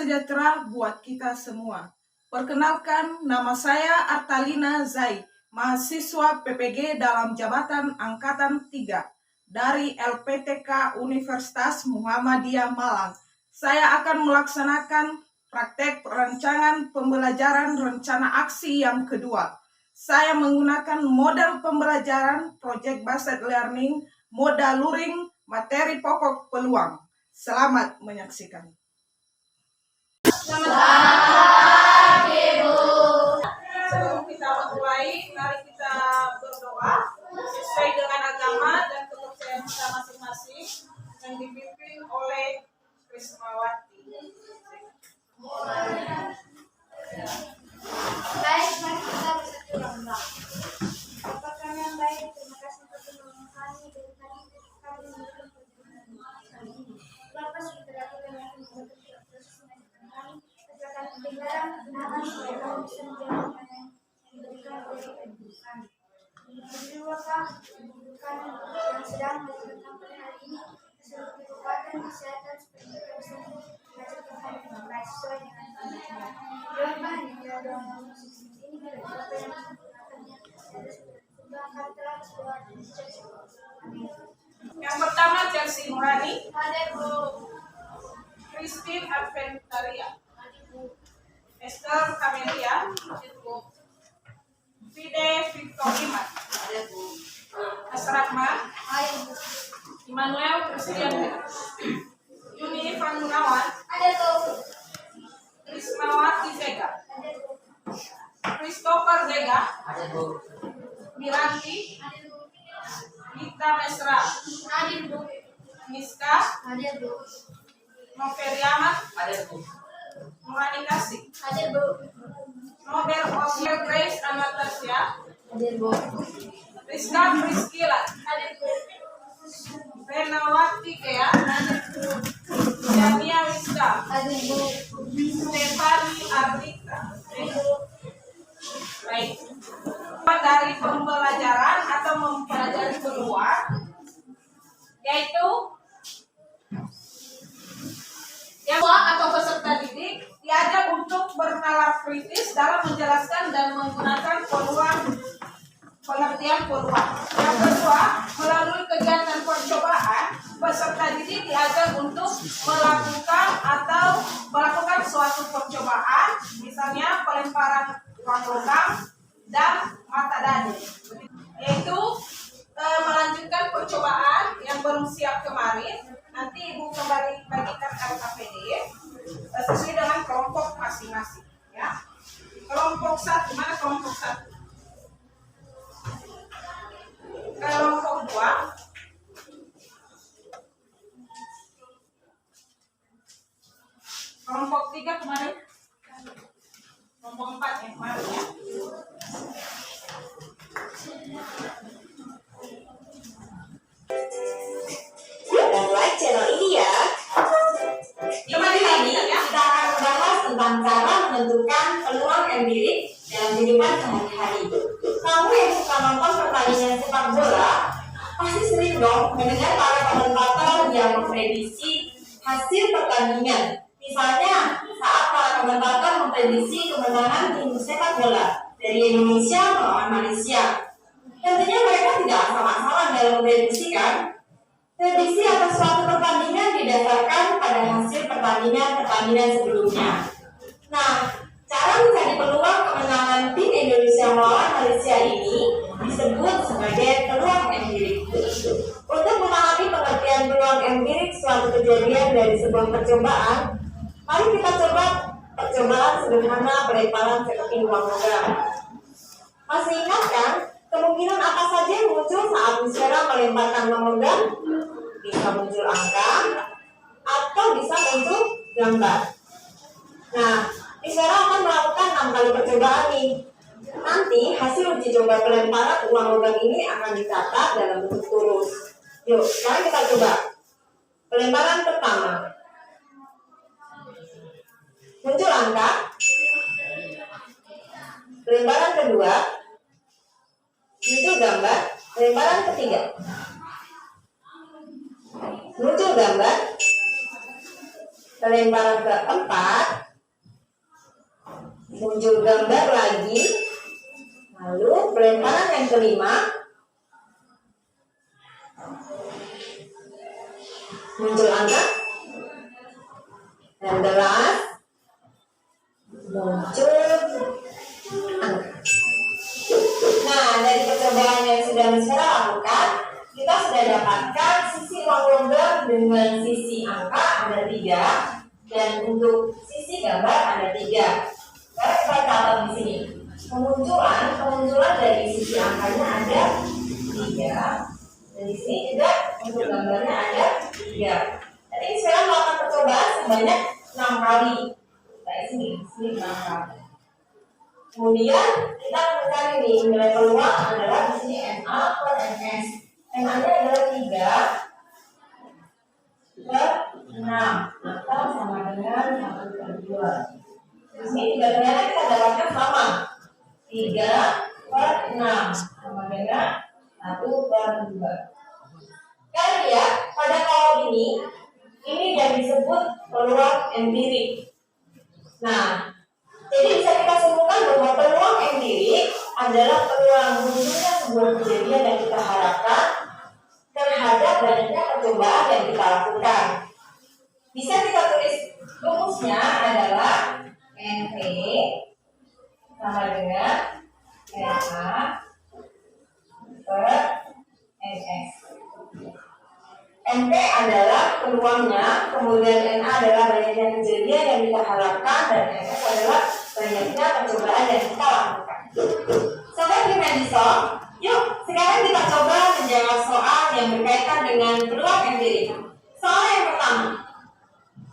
sejahtera buat kita semua. Perkenalkan, nama saya Artalina Zai, mahasiswa PPG dalam Jabatan Angkatan 3 dari LPTK Universitas Muhammadiyah Malang. Saya akan melaksanakan praktek perancangan pembelajaran rencana aksi yang kedua. Saya menggunakan model pembelajaran Project Based Learning, moda luring, materi pokok peluang. Selamat menyaksikan. Selamat Ibu. Sebelum kita mulai, mari kita berdoa sesuai dengan agama dan kepercayaan kita masing-masing yang dipimpin oleh Krismawati. Baik, mari kita bersatu lambang. Bapa kami yang baik, terima kasih untuk penolongan kami dari tadi kami memberikan perjalanan ini. Bapa sudah terlalu banyak yang proses mengajarkan kami, ajarkan kebenaran, kebenaran supaya kami bisa menjawab apa yang diberikan oleh ibu kami. Beri Bapa, ibu kami yang sedang melakukan pada hari ini, seluruh kekuatan kesehatan supaya kita bisa mengajarkan kami dengan baik sesuai dengan kehendak. Doa yang dalam ini dari Bapa yang menggunakannya dari segala kami telah berdoa dan berdoa. Amin. Yang pertama Chelsea Nurani, Hadir Bu. Christine Adventaria, Esther Camelia, Fide Victor Iman, Asrahma, Hadir Bu. Immanuel Christian, Yuni Van Gunawan, Hadir Bu. Krismawati Zega, Hadir Bu. Christopher Zega, Miranti, Hadir Bu. Gita Mesra, Hadir Bu. Miska, Hadir Bu. Noveriamat, Nurani Kasih, Hadir Bu. Nobel Oscar Grace Anastasia, Hadir Bu. Rizka Priscila, Hadir Bu. Renawati Kea, Jania Rizka, Hadir Bu. Stefani Ardika. Baik. Dari pembelajaran atau mempelajari peluang, yaitu yang atau peserta didik diajak untuk bernalar kritis dalam menjelaskan dan menggunakan peluang, pengertian peluang. Yang kedua, melalui kegiatan percobaan, peserta didik diajak untuk melakukan suatu percobaan, misalnya pelemparan uang logam dan mata dani, yaitu melanjutkan percobaan yang belum siap kemarin. Nanti Ibu kembali bagikan LKPD sesuai dengan kelompok masing-masing, ya. Kelompok 1, mana kelompok 1? Kelompok 2, kelompok 3 kemarin, kelompok 4 yang kemarin, ya. Dan like channel ini ya. Kembali lagi kita akan membahas tentang cara menentukan peluang empirik dalam kehidupan sehari-hari. Kamu yang suka nonton pertandingan sepak bola pasti sering dong mendengar para komentator yang memprediksi hasil pertandingan. Misalnya saat para komentator memprediksi kemenangan tim sepak bola dari Indonesia melawan Malaysia. Tentunya mereka tidak asal-asalan dalam memprediksi kan? Prediksi atas suatu pertandingan didasarkan pada hasil pertandingan sebelumnya. Nah, cara mencari peluang kemenangan tim Indonesia melawan Malaysia ini disebut sebagai peluang empirik. Untuk memahami pengertian peluang empirik suatu kejadian dari sebuah percobaan, mari kita coba percobaan sederhana pelemparan sekeping uang logam. Masih ingat kan? Kemungkinan apa saja yang muncul saat Miss melemparkan uang logam? Bisa muncul angka atau bisa muncul gambar. Nah, Miss akan melakukan 6 kali percobaan nih. Nanti hasil uji coba pelemparan uang logam ini akan dicatat dalam bentuk turus. Yuk, sekarang kita coba. Pelemparan pertama. Muncul angka. Pelemparan kedua. Muncul gambar. Pelemparan ketiga. Muncul gambar. pelemparan keempat, muncul gambar lagi, lalu pelemparan yang kelima, muncul angka 16, muncul angka. Nah, dari percobaan yang sudah Michelle lakukan, kita sudah dapatkan sisi uang logam dengan sisi angka ada 3, dan untuk sisi gambar ada 3. Sekarang kita catat di sini. Kemunculan dari sisi angkanya ada 3, dan di sini juga untuk gambarnya ada 3. Jadi sekarang melakukan percobaan sebanyak 6 kali. Nah, sini 6 kali. Kemudian kita mencari nih nilai peluang adalah di sini NA per NS. NA-nya adalah 3 per 6 atau sama dengan 1 per 2. Di sini juga ternyata kita dapatkan sama 3 per 6 sama dengan 1 per 2. Kan ya, pada kolom ini yang disebut peluang empirik. Nah, jadi bisa kita simpulkan bahwa peluang empirik adalah peluang munculnya sebuah kejadian yang kita harapkan terhadap banyaknya percobaan yang kita lakukan. Bisa kita tulis rumusnya adalah NP sama dengan NA per NS. NP adalah peluangnya, kemudian NA adalah banyaknya kejadian yang kita harapkan, dan NS adalah banyaknya percobaan yang kita lakukan. Sobat Gimnasium, yuk sekarang kita coba menjawab soal yang berkaitan dengan peluang empirik. Soal yang pertama,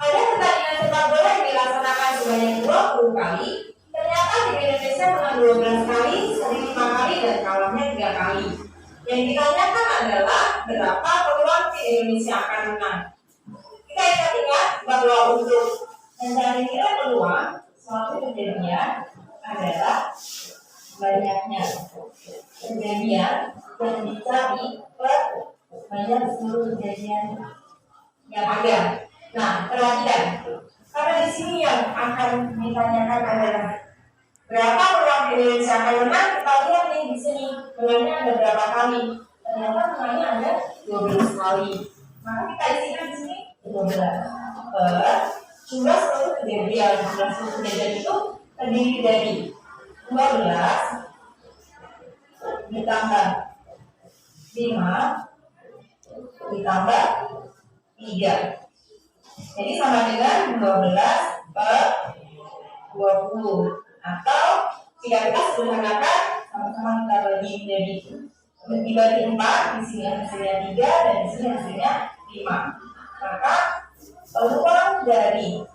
ada pertandingan sepak bola yang dilaksanakan sebanyak 20 kali. Ternyata tim Indonesia menang 12 kali, seri 5 kali, dan kalahnya 3 kali. Yang ditanyakan adalah berapa peluang tim Indonesia akan menang. Kita ingat bahwa untuk mencari nilai peluang suatu kejadian adalah banyaknya kejadian yang dicari per banyak seluruh kejadian yang ada. Nah, perhatikan, karena di sini yang akan ditanyakan adalah berapa peluang Indonesia akan menang. Kita lihat nih di sini menangnya ada berapa kali. Ternyata menangnya ada 12 kali. Maka kita isikan di sini 12 per jumlah seluruh kejadian. Jumlah seluruh kejadian itu terdiri dari 12 ditambah 5 ditambah 3. Jadi sama dengan 12 per 20. Atau jika kita sederhanakan, sama-sama kita bagi menjadi dibagi 4, di sini hasilnya 3 dan di sini hasilnya 5. Maka peluang dari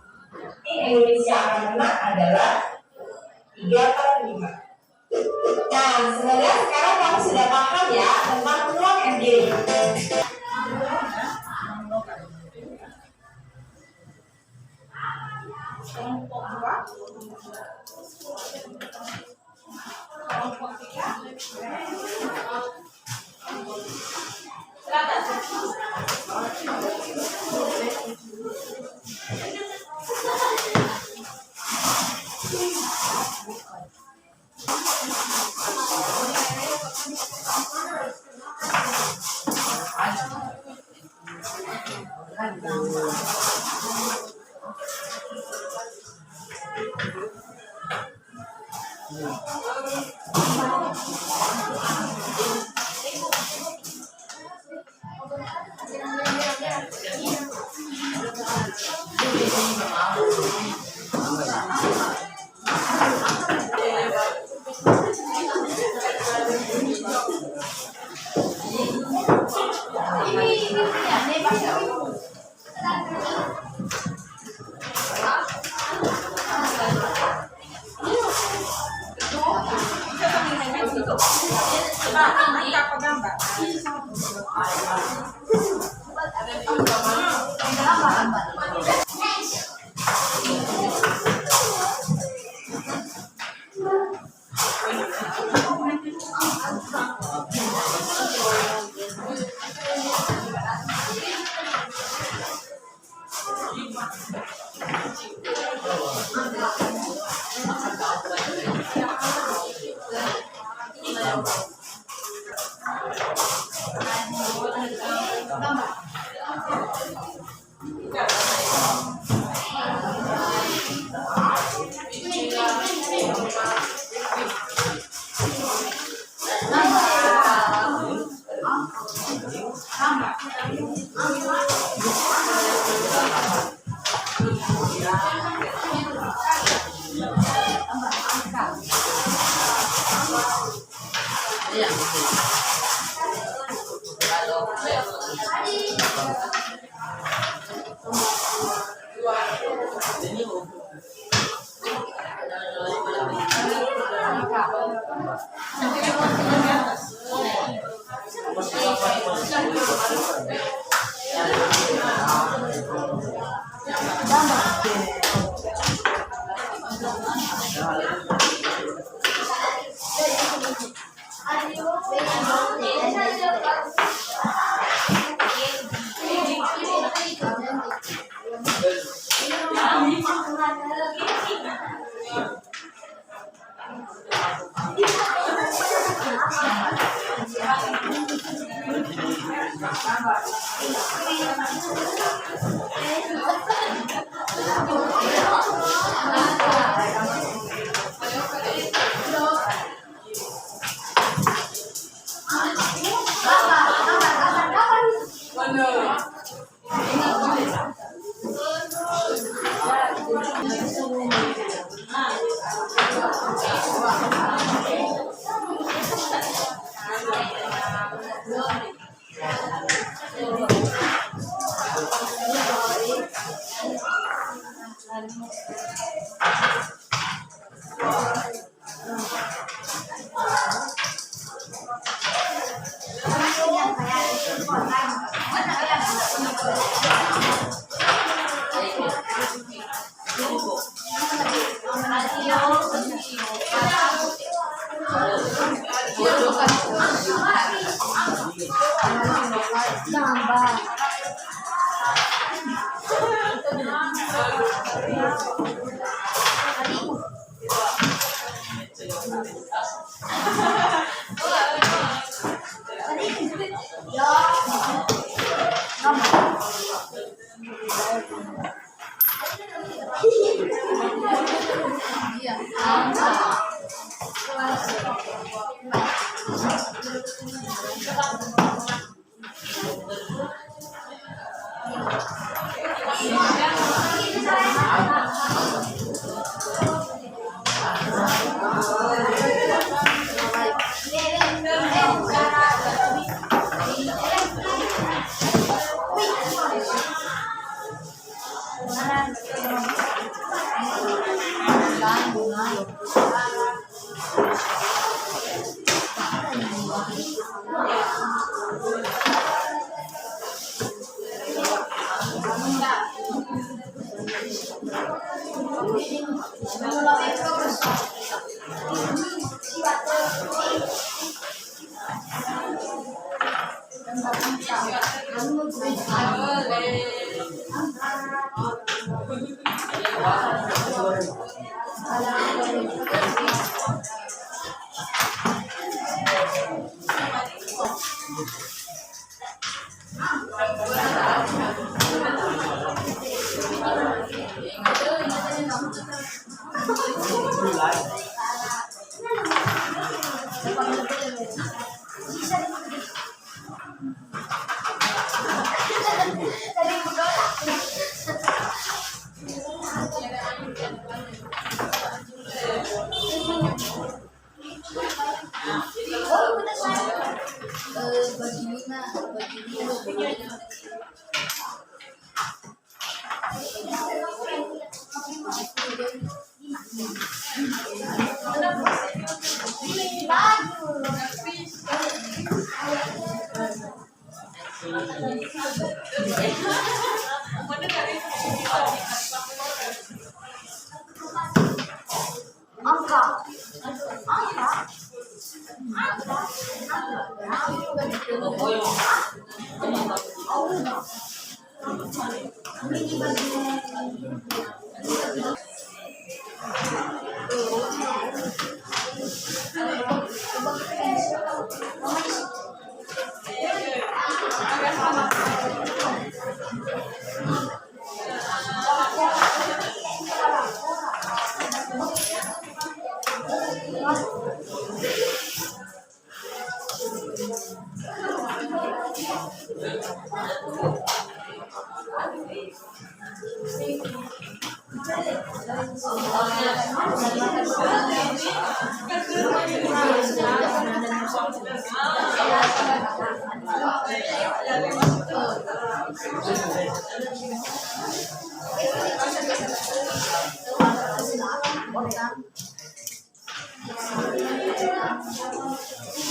tim Indonesia akan menang adalah 3 per 5. Nah, semoga sekarang kamu sudah paham ya tentang peluang empirik. Kelompok 2, kelompok 3,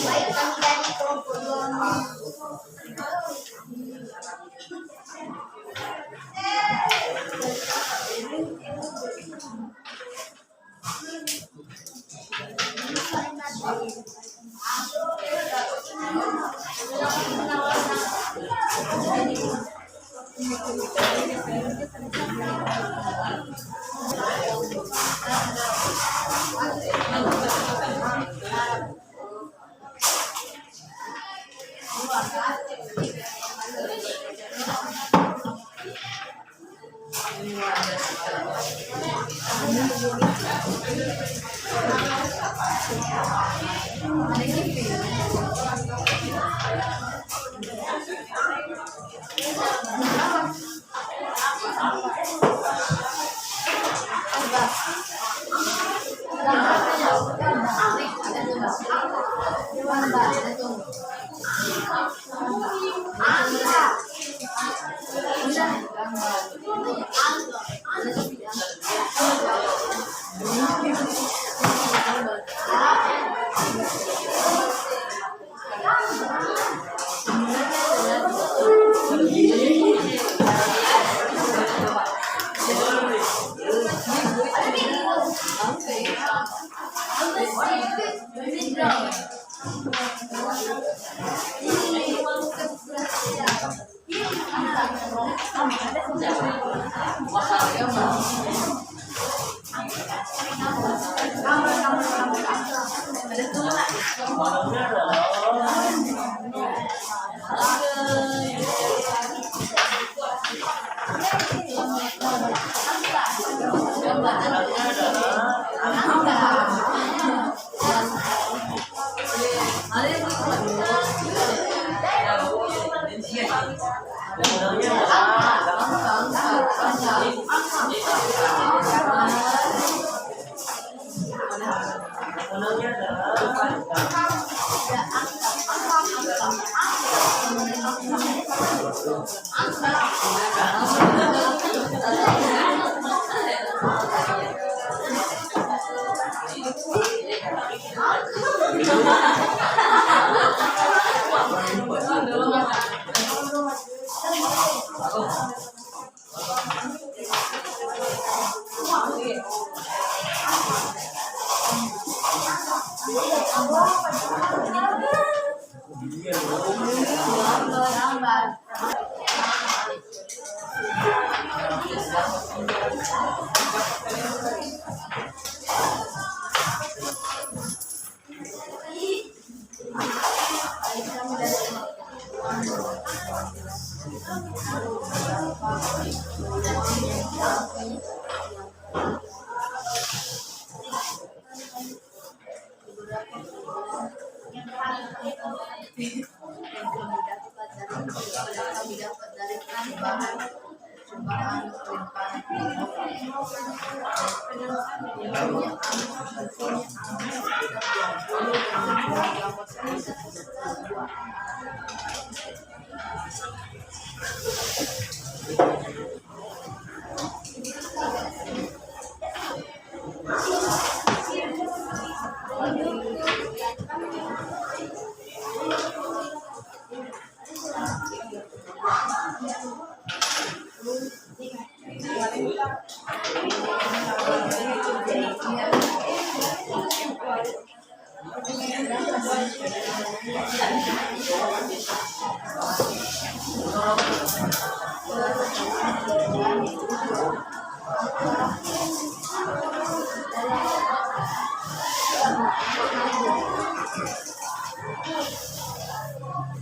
Baik, kami dari kelompok 2.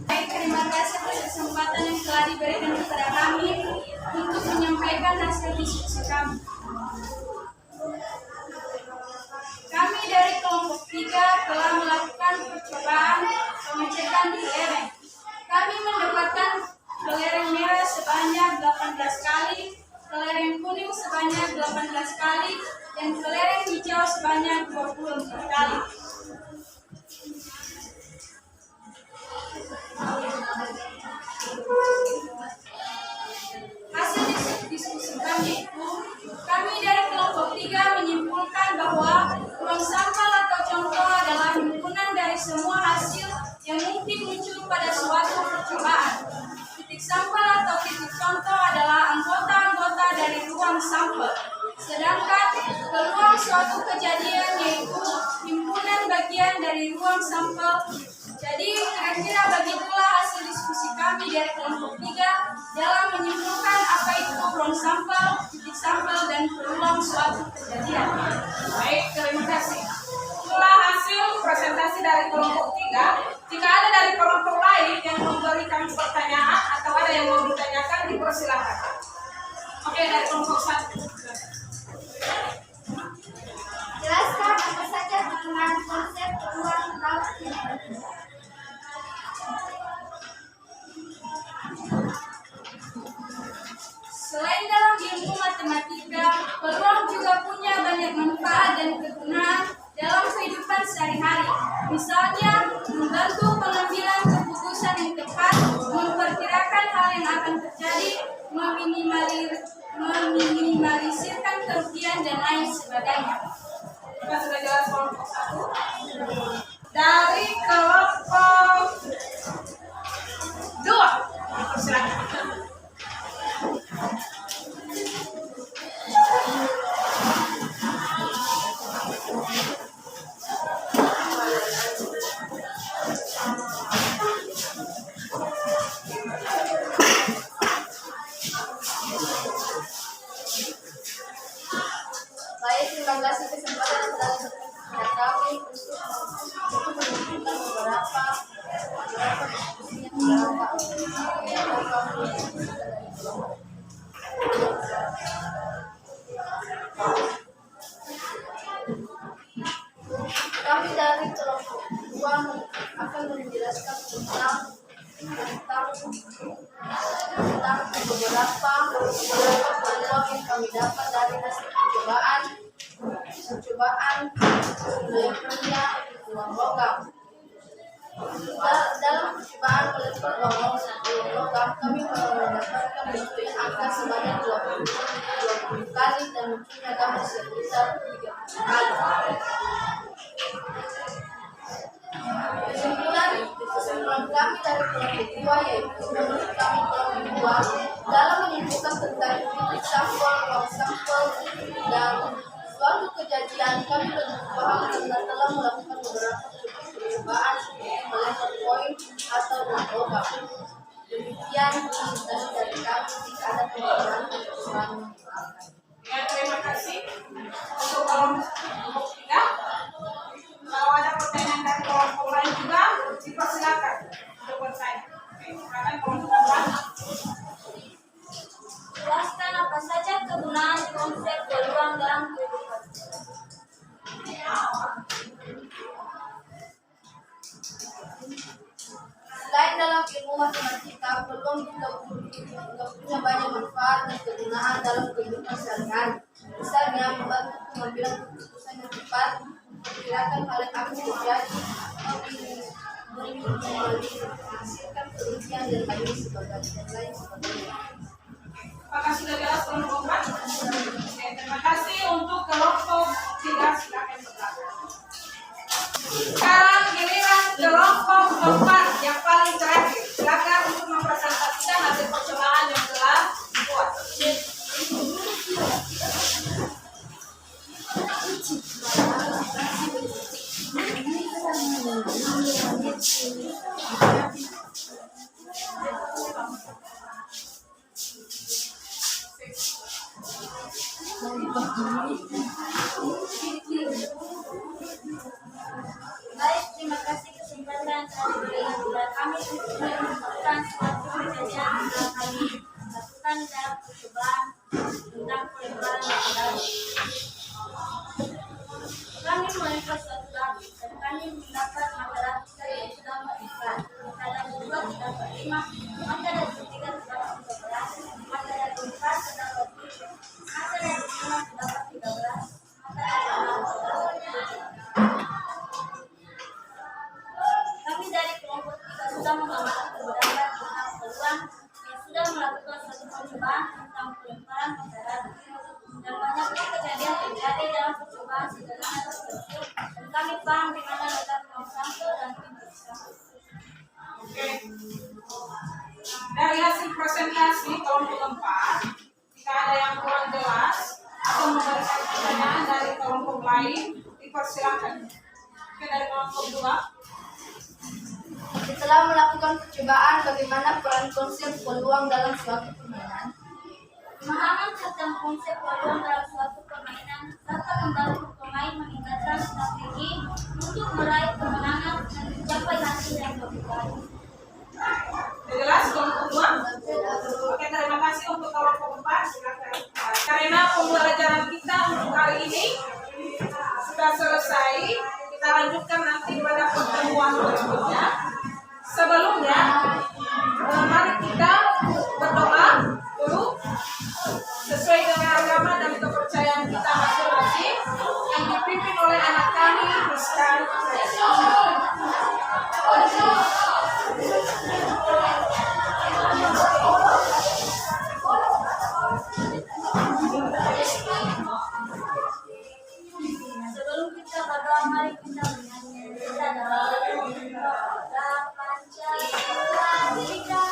Baik, terima kasih atas kesempatan yang telah diberikan kepada kami untuk menyampaikan hasil diskusi kami. Kami dari kelompok 3 telah melakukan percobaan pengecekan di lereng. Kami mendapatkan kelereng merah sebanyak 18 kali, kelereng kuning sebanyak 18 kali, dan kelereng hijau sebanyak 24 kali. suatu percobaan. Titik sampel atau titik contoh adalah anggota-anggota dari ruang sampel. Sedangkan peluang suatu kejadian yaitu himpunan bagian dari ruang sampel. Jadi kira-kira begitulah hasil diskusi kami dari kelompok 3 dalam menyimpulkan apa itu ruang sampel, titik sampel, dan peluang suatu kejadian. Baik, terima kasih. Itulah hasil presentasi dari kelompok 3. Jika ada dari kelompok lain yang memberikan pertanyaan atau ada yang mau ditanyakan, dipersilakan. Oke, dari kelompok 1. Jelaskan apa saja mengenai konsep ruang laut. Selain dalam ilmu matematika, peluang juga punya banyak manfaat dan kegunaan dalam kehidupan sehari-hari. Misalnya, membantu pengambilan keputusan yang tepat, memperkirakan hal yang akan terjadi, meminimalisirkan kerugian, dan lain sebagainya. Kita sudah jelas kelompok 1. Dari kelompok 2, dipersilakan. Baik, terima kasih kesempatan telah diberikan kami untuk menunjukkan beberapa diskusi yang kami dari kelompok 2 akan menjelaskan tentang beberapa peluang yang kami dapat dari hasil percobaan melempar uang logam. Dalam percobaan melempar uang logam, kami mendapatkan munculnya angka sebanyak 20 kali dan munculnya gambar sebesar 30 kali. Kesimpulan kami dari kelompok 2 yaitu menurut kami kelompok 2 dalam menyimpulkan tentang titik sampel, ruang sampel, dan suatu kejadian, kami lebih paham karena telah melakukan beberapa percobaan seperti melempar koin atau uang logam. Demikian presentasi dari kami. Jika ada pertanyaan, silakan. Ya, terima kasih. Untuk kelompok 3, kalau ada pertanyaan dari kelompok lain juga, dipersilakan untuk bertanya. Oke, silakan kelompok 4. Jelaskan apa saja kegunaan konsep peluang dalam kehidupan. Selain dalam ilmu matematika, peluang juga punya banyak manfaat dan kegunaan dalam kehidupan sehari-hari. Misalnya, membantu pengambilan keputusan yang tepat, memperkirakan hal yang akan terjadi, meminimalisirkan kerugian dan lain sebagainya. Apakah sudah jelas kelompok 4? Oke, terima kasih. Untuk kelompok 3, silakan bertanya. Sekarang giliran kelompok 4 yang paling terakhir. Silakan untuk mempresentasikan hasil percobaan yang telah dibuat. Baik, terima kasih kesempatan telah diberikan kepada kami untuk menunjukkan suatu kejadian yang telah kami lakukan dalam percobaan tentang pelemparan batu. Kami melempar suatu batu dan kami mendapat makanan yang sudah melempar. Maka dari 2 terdapat 5, maka dari 3 terdapat 13, maka dari 4 terdapat 7, maka dari 5 terdapat 13, maka dari 6 terdapat 7. Kami dari kelompok 3 sudah mengamalkan beberapa tentang peluang yang sudah melakukan suatu percobaan tentang pelemparan batu. Dan banyaknya kejadian terjadi dalam percobaan sederhana tersebut dan kami paham di mana letak ruang sampel dan titik sampel. Oke, Dari hasil presentasi kelompok 4, jika ada yang kurang jelas atau memberikan pertanyaan dari kelompok lain, dipersilakan. Oke, dari kelompok 2. Setelah melakukan percobaan, bagaimana peran konsep peluang dalam suatu permainan? Pemahaman tentang konsep peluang dalam suatu permainan dapat membantu pemain meningkatkan strategi untuk meraih kemenangan dan mencapai hasil yang lebih baik. Jelas kelompok 2? Oke, terima kasih untuk kelompok 4. Silakan. Karena pembelajaran kita untuk hari ini sudah selesai, kita lanjutkan nanti pada pertemuan berikutnya. Sebelumnya, mari kita berdoa dulu sesuai dengan agama dan kepercayaan kita masing-masing yang dipimpin oleh anak kami, Rizkan. Sebelum kita berdoa, mari kita menyanyi. Kita doa. Pancasila Bhinneka.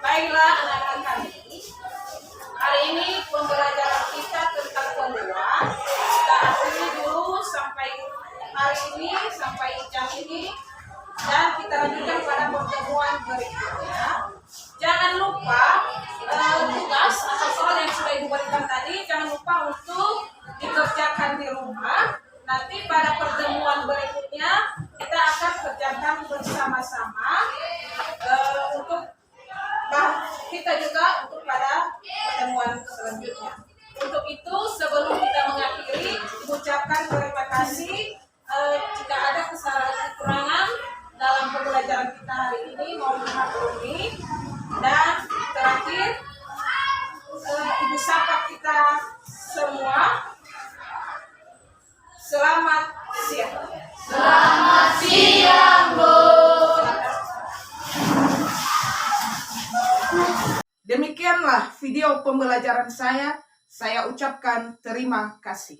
Baiklah anak-anak kami, hari ini pembelajaran kita tentang peluang kita akhiri dulu sampai hari ini, sampai jam ini, dan kita lanjutkan pada pertemuan berikutnya. Jangan lupa tugas atau soal yang sudah Ibu berikan tadi, jangan lupa untuk dikerjakan di rumah. Nanti pada pertemuan berikutnya kita akan kerjakan bersama-sama untuk kita juga untuk pada pertemuan selanjutnya. Untuk itu, sebelum kita mengakhiri, mengucapkan terima kasih. Jika ada kesalahan kekurangan dalam pembelajaran kita hari ini, mohon dimaklumi. Dan terakhir, Ibu sapa kita semua. Selamat siang. Selamat siang, Bu. Demikianlah video pembelajaran saya. Saya ucapkan terima kasih.